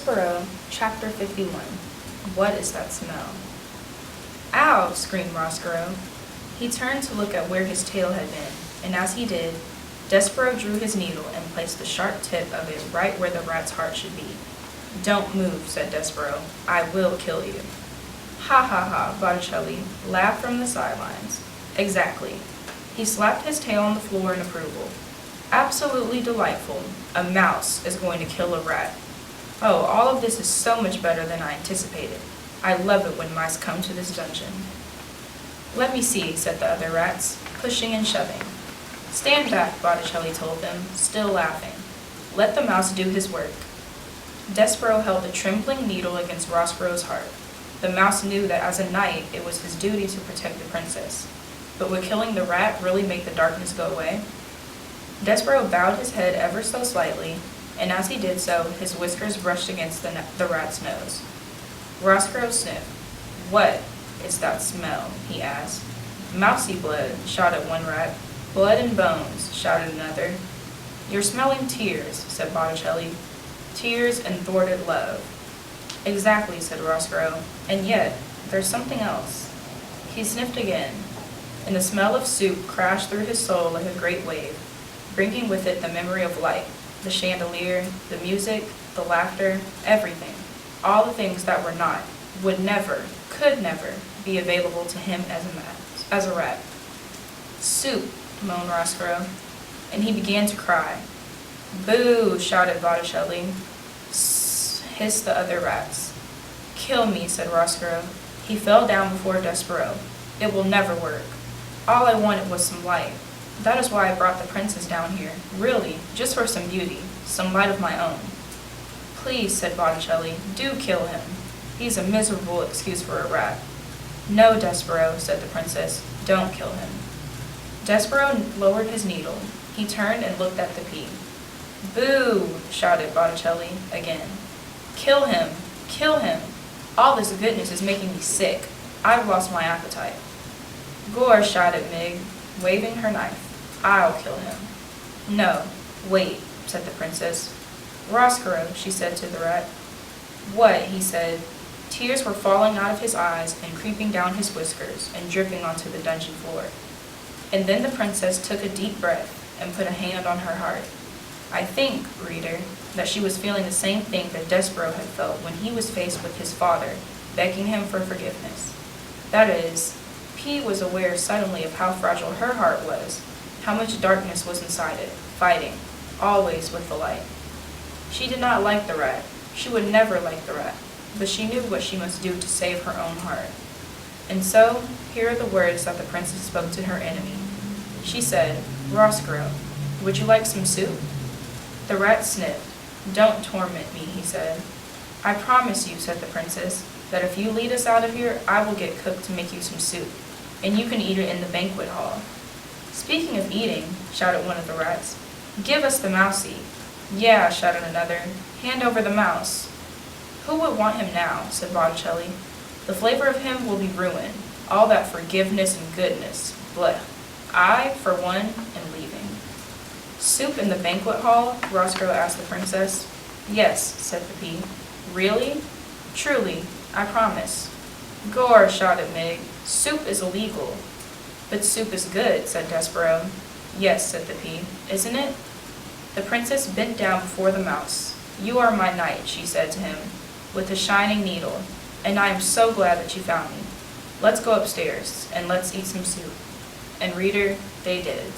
Despereaux, Chapter 51. What is that smell? Ow! Screamed Roscoe. He turned to look at where his tail had been, and as he did, Despereaux drew his needle and placed the sharp tip of it right where the rat's heart should be. Don't move, said Despereaux. I will kill you. Ha ha ha, Botticelli laughed from the sidelines. Exactly. He slapped his tail on the floor in approval. Absolutely delightful. A mouse is going to kill a rat. Oh, all of this is so much better than I anticipated. I love it when mice come to this dungeon. Let me see, said the other rats, pushing and shoving. Stand back, Botticelli told them, still laughing. Let the mouse do his work. Despereaux held the trembling needle against Roscoe's heart. The mouse knew that as a knight it was his duty to protect the princess. But would killing the rat really make the darkness go away? Despereaux bowed his head ever so slightly, and as he did so, his whiskers brushed against the rat's nose. Roscoe sniffed. What is that smell? He asked. Mousy blood, shouted one rat. Blood and bones, shouted another. You're smelling tears, said Botticelli. Tears and thwarted love. Exactly, said Roscoe. And yet, there's something else. He sniffed again, and the smell of soup crashed through his soul like a great wave, bringing with it the memory of light, the chandelier, the music, the laughter, everything. All the things that were not, would never, could never be available to him as a rat. Soup, moaned Roscoe, and he began to cry. Boo, shouted Botticelli. Hissed the other rats. Kill me, said Roscoe. He fell down before Despereaux. It will never work. All I wanted was some light. That is why I brought the princess down here, really, just for some beauty, some light of my own. Please, said Botticelli, do kill him. He's a miserable excuse for a rat. No, Despereaux, said the princess, don't kill him. Despereaux lowered his needle. He turned and looked at the pea. Boo, shouted Botticelli again. Kill him, kill him. All this goodness is making me sick. I've lost my appetite. Gore, shouted Mig, waving her knife. I'll kill him. No, wait, said the princess. Roscoe, she said to the rat. What, he said. Tears were falling out of his eyes and creeping down his whiskers and dripping onto the dungeon floor. And then the princess took a deep breath and put a hand on her heart. I think, reader, that she was feeling the same thing that Despereaux had felt when he was faced with his father, begging him for forgiveness. That is, P was aware suddenly of how fragile her heart was, how much darkness was inside it, fighting, always with the light. She did not like the rat. She would never like the rat, but she knew what she must do to save her own heart. And so, here are the words that the princess spoke to her enemy. She said, Roscoe, would you like some soup? The rat sniffed. Don't torment me, he said. I promise you, said the princess, that if you lead us out of here, I will get cook to make you some soup, and you can eat it in the banquet hall. Speaking of eating, shouted one of the rats, give us the mousey. Yeah, shouted another, hand over the mouse. Who would want him now, said Botticelli. The flavor of him will be ruined, all that forgiveness and goodness. Blech. I, for one, am leaving. Soup in the banquet hall? Roscoe asked the princess. Yes, said the pea. Really? Truly, I promise. Gore, shouted Mig. Soup is illegal. But soup is good, said Despereaux. Yes, said the pea. Isn't it? The princess bent down before the mouse. You are my knight, she said to him, with a shining needle, and I am so glad that you found me. Let's go upstairs, and let's eat some soup. And reader, they did.